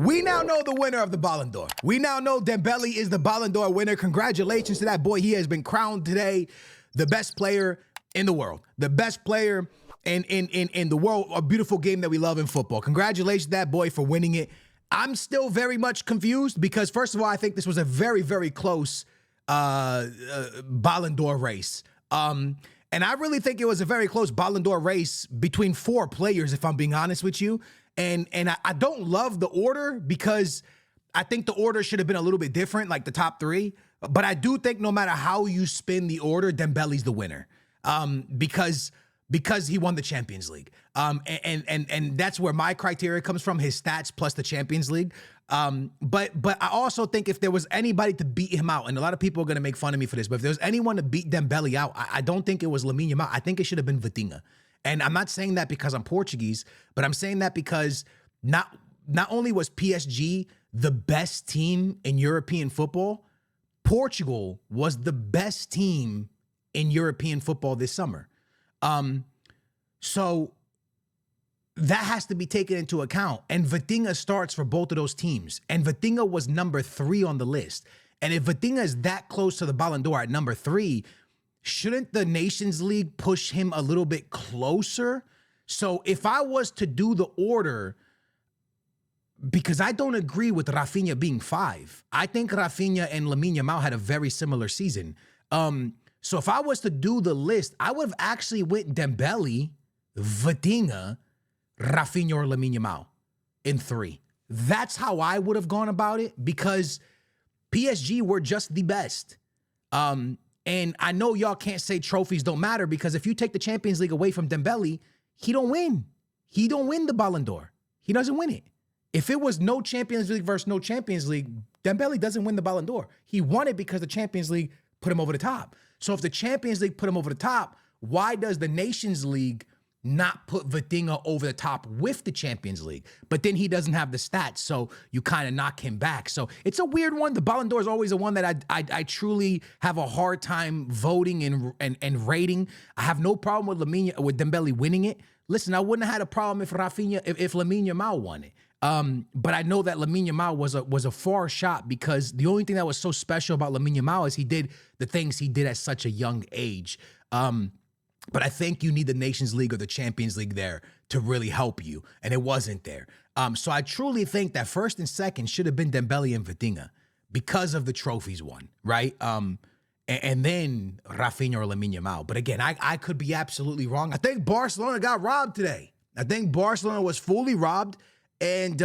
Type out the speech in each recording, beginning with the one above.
We now know the winner of the Ballon d'Or. We now know Dembele is the Ballon d'Or winner. Congratulations to that boy. He has been crowned today the best player in the world. The best player in the world. A beautiful game that we love in football. Congratulations to that boy for winning it. I'm still very much confused because, first of all, I think this was a very, very close Ballon d'Or race. And I really think it was a very close Ballon d'Or race between 4 players, if I'm being honest with you. And I don't love the order because I think the order should have been a little bit different, like the top 3. But I do think no matter how you spin the order, Dembele's the winner because he won the Champions League. And that's where my criteria comes from, his stats plus the Champions League. But I also think if there was anybody to beat him out, and a lot of people are going to make fun of me for this, but if there was anyone to beat Dembele out, I don't think it was Lamine Yamal. I think it should have been Vitinha. And I'm not saying that because I'm Portuguese, but I'm saying that because not only was PSG the best team in European football, Portugal was the best team in European football this summer. So that has to be taken into account. And Vitinha starts for both of those teams. And Vitinha was number 3 on the list. And if Vitinha is that close to the Ballon d'Or at number 3, shouldn't the Nations League push him a little bit closer? So if I was to do the order, because I don't agree with Rafinha being 5. I think Rafinha and Lamine Yamal had a very similar season. So if I was to do the list, I would have actually went Dembele, Vitinha, Rafinha, or Lamine Yamal in 3. That's how I would have gone about it because PSG were just the best. And I know y'all can't say trophies don't matter because if you take the Champions League away from Dembele, he don't win. He don't win the Ballon d'Or. He doesn't win it. If it was no Champions League versus no Champions League, Dembele doesn't win the Ballon d'Or. He won it because the Champions League put him over the top. So if the Champions League put him over the top, why does the Nations League not put Vitinha over the top with the Champions League? But then he doesn't have the stats, so you kind of knock him back. So it's a weird one. The Ballon d'Or is always a one that I truly have a hard time voting and rating. I have no problem with Dembele winning it. Listen, I wouldn't have had a problem if Lamine Yamal won it. But I know that Lamine Yamal was a far shot because the only thing that was so special about Lamine Yamal is he did the things he did at such a young age. But I think you need the Nations League or the Champions League there to really help you, and it wasn't there. So I truly think that first and second should have been Dembele and Vitinha because of the trophies won, right? And then Rafinha or Lamine Yamal. But again, I could be absolutely wrong. I think Barcelona got robbed today. I think Barcelona was fully robbed, and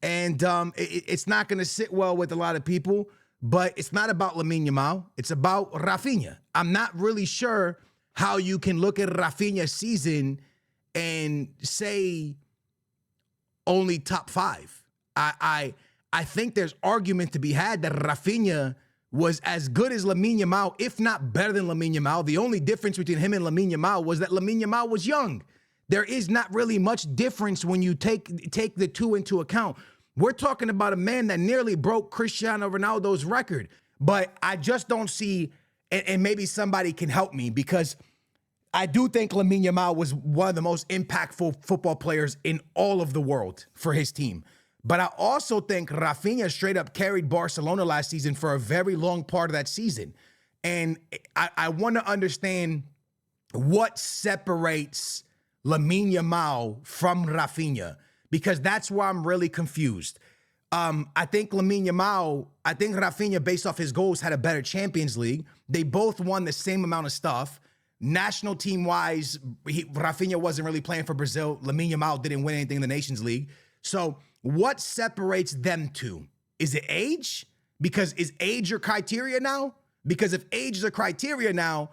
it's not going to sit well with a lot of people. But it's not about Lamine Yamal. It's about Rafinha. I'm not really sure how you can look at Rafinha's season and say only top 5. I think there's argument to be had that Rafinha was as good as Lamine Yamal, if not better than Lamine Yamal. The only difference between him and Lamine Yamal was that Lamine Yamal was young. There is not really much difference when you take the two into account. We're talking about a man that nearly broke Cristiano Ronaldo's record, but I just don't see. And maybe somebody can help me because I do think Lamine Yamal was one of the most impactful football players in all of the world for his team. But I also think Rafinha straight up carried Barcelona last season for a very long part of that season. And I want to understand what separates Lamine Yamal from Rafinha because that's why I'm really confused. I think Rafinha, based off his goals, had a better Champions League. They both won the same amount of stuff. National team-wise, Rafinha wasn't really playing for Brazil. Lamine Yamal didn't win anything in the Nations League. So what separates them two? Is it age? Because is age your criteria now? Because if age is a criteria now,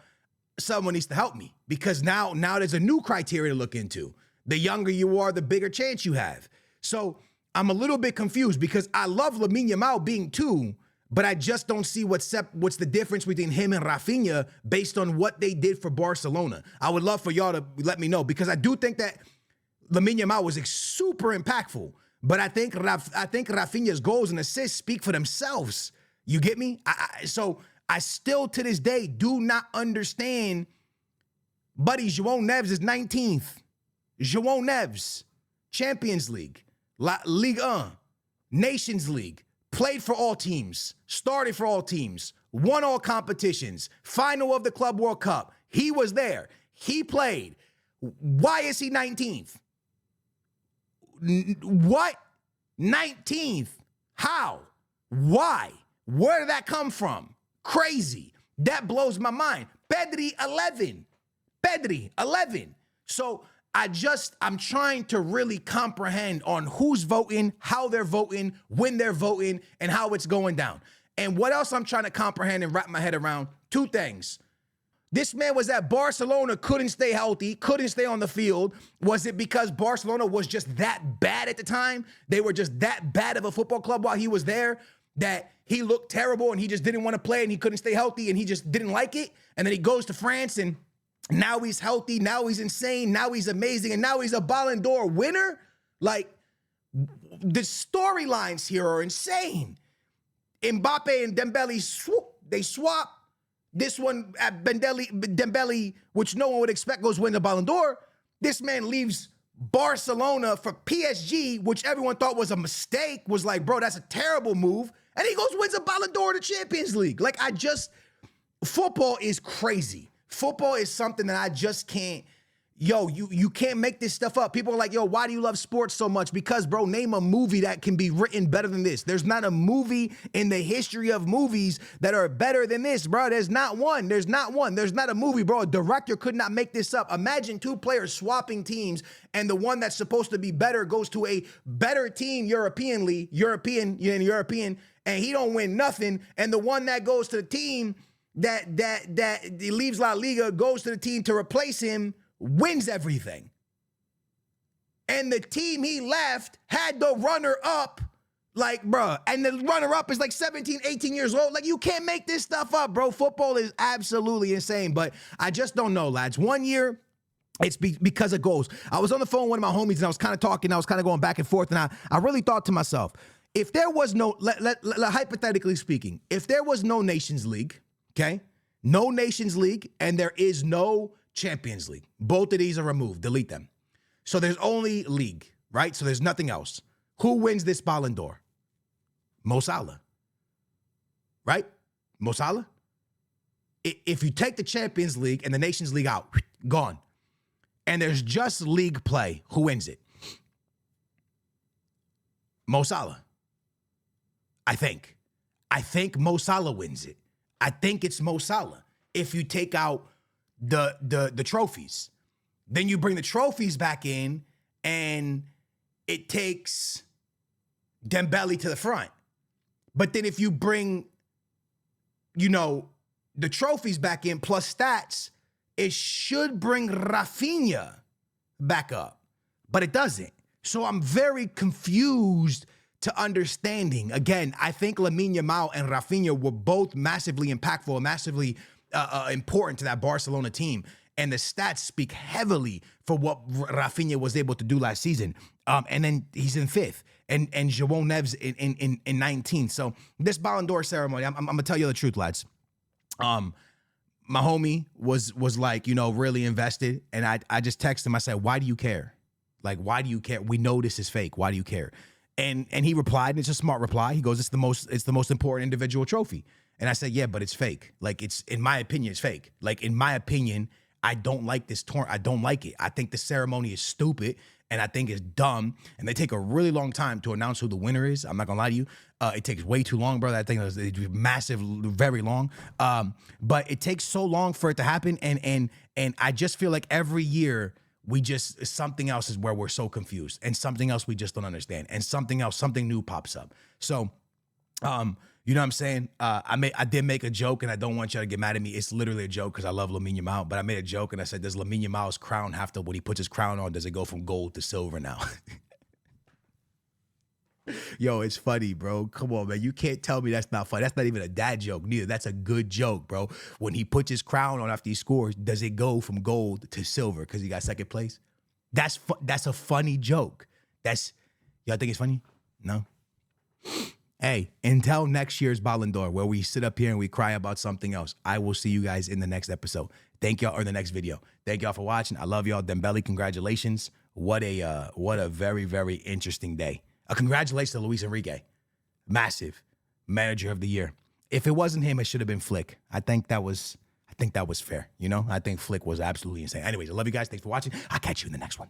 someone needs to help me. Because now there's a new criteria to look into. The younger you are, the bigger chance you have. So I'm a little bit confused because I love Lamine Yamal being 2, but I just don't see what's the difference between him and Rafinha based on what they did for Barcelona. I would love for y'all to let me know because I do think that Lamine Yamal was super impactful, but I think Rafinha's goals and assists speak for themselves. You get me? So I still to this day do not understand. Buddy, João Neves is 19th. João Neves, Champions League, Ligue 1. Nations League, played for all teams, started for all teams, won all competitions, final of the Club World Cup. He was there. He played. Why is he 19th? What? 19th? How? Why? Where did that come from? Crazy. That blows my mind. Pedri, 11. Pedri, 11. So I'm trying to really comprehend on who's voting, how they're voting, when they're voting, and how it's going down. And what else I'm trying to comprehend and wrap my head around? Two things. This man was at Barcelona, couldn't stay healthy, couldn't stay on the field. Was it because Barcelona was just that bad at the time? They were just that bad of a football club while he was there that he looked terrible and he just didn't want to play and he couldn't stay healthy and he just didn't like it? And then he goes to France and now he's healthy, now he's insane, now he's amazing, and now he's a Ballon d'Or winner? Like, the storylines here are insane. Mbappe and Dembele, they swap. This one at Dembele, which no one would expect, goes win the Ballon d'Or. This man leaves Barcelona for PSG, which everyone thought was a mistake, was like, bro, that's a terrible move. And he goes wins a Ballon d'Or to Champions League. Like, football is crazy. Football is something that I just can't, you can't make this stuff up. People are like, why do you love sports so much? Because, bro, name a movie that can be written better than this. There's not a movie in the history of movies that are better than this, bro. There's not one. There's not a movie, bro. A director could not make this up. Imagine two players swapping teams, and the one that's supposed to be better goes to a better team European, and he don't win nothing. And the one that goes to the team that leaves La Liga, goes to the team to replace him, wins everything. And the team he left had the runner-up, like, bro, and the runner-up is like 17, 18 years old. Like, you can't make this stuff up, bro. Football is absolutely insane, but I just don't know, lads. 1 year, it's because of goals. I was on the phone with one of my homies, and I was kind of talking, I was kind of going back and forth, and I really thought to myself, if there was no, hypothetically speaking, if there was no Nations League, okay, no Nations League, and there is no Champions League. Both of these are removed. Delete them. So there's only league, right? So there's nothing else. Who wins this Ballon d'Or? Mo Salah, right? Mo Salah? If you take the Champions League and the Nations League out, gone. And there's just league play, who wins it? Mo Salah. I think Mo Salah wins it. I think it's Mo Salah. If you take out the trophies, then you bring the trophies back in and it takes Dembele to the front. But then if you bring, the trophies back in plus stats, it should bring Rafinha back up, but it doesn't. So I'm very confused to understanding. Again, I think Lamine Yamal and Rafinha were both massively impactful, massively important to that Barcelona team. And the stats speak heavily for what Rafinha was able to do last season. And then he's in 5th, and João Neves in 19th. So this Ballon d'Or ceremony, I'm going to tell you the truth, lads. My homie was like, really invested. And I just texted him. I said, why do you care? Like, why do you care? We know this is fake. Why do you care? And he replied, and it's a smart reply. He goes, it's the most important individual trophy. And I said, yeah, but it's fake. Like, in my opinion, it's fake. Like, in my opinion, I don't like this I don't like it. I think the ceremony is stupid, and I think it's dumb. And they take a really long time to announce who the winner is. I'm not gonna lie to you. It takes way too long, brother. I think it's massive, very long. But it takes so long for it to happen. And I just feel like every year something else is where we're so confused, and something else we just don't understand, and something new pops up. So, you know what I'm saying? I did make a joke, and I don't want y'all to get mad at me. It's literally a joke because I love Lamine Yamal, but I made a joke and I said, does Lamine Yamal's crown have to, when he puts his crown on, does it go from gold to silver now? Yo, it's funny, bro. Come on, man. You can't tell me that's not funny. That's not even a dad joke neither. That's a good joke, bro. When he puts his crown on after he scores, does it go from gold to silver because he got second place? That's a funny joke. Y'all think it's funny? No? Hey, until next year's Ballon d'Or, where we sit up here and we cry about something else, I will see you guys in the next episode. Thank y'all, or the next video. Thank y'all for watching. I love y'all. Dembele, congratulations. What a very, very interesting day. Congratulations to Luis Enrique. Massive manager of the year. If it wasn't him, it should have been Flick. I think that was fair. I think Flick was absolutely insane. Anyways, I love you guys. Thanks for watching. I'll catch you in the next one.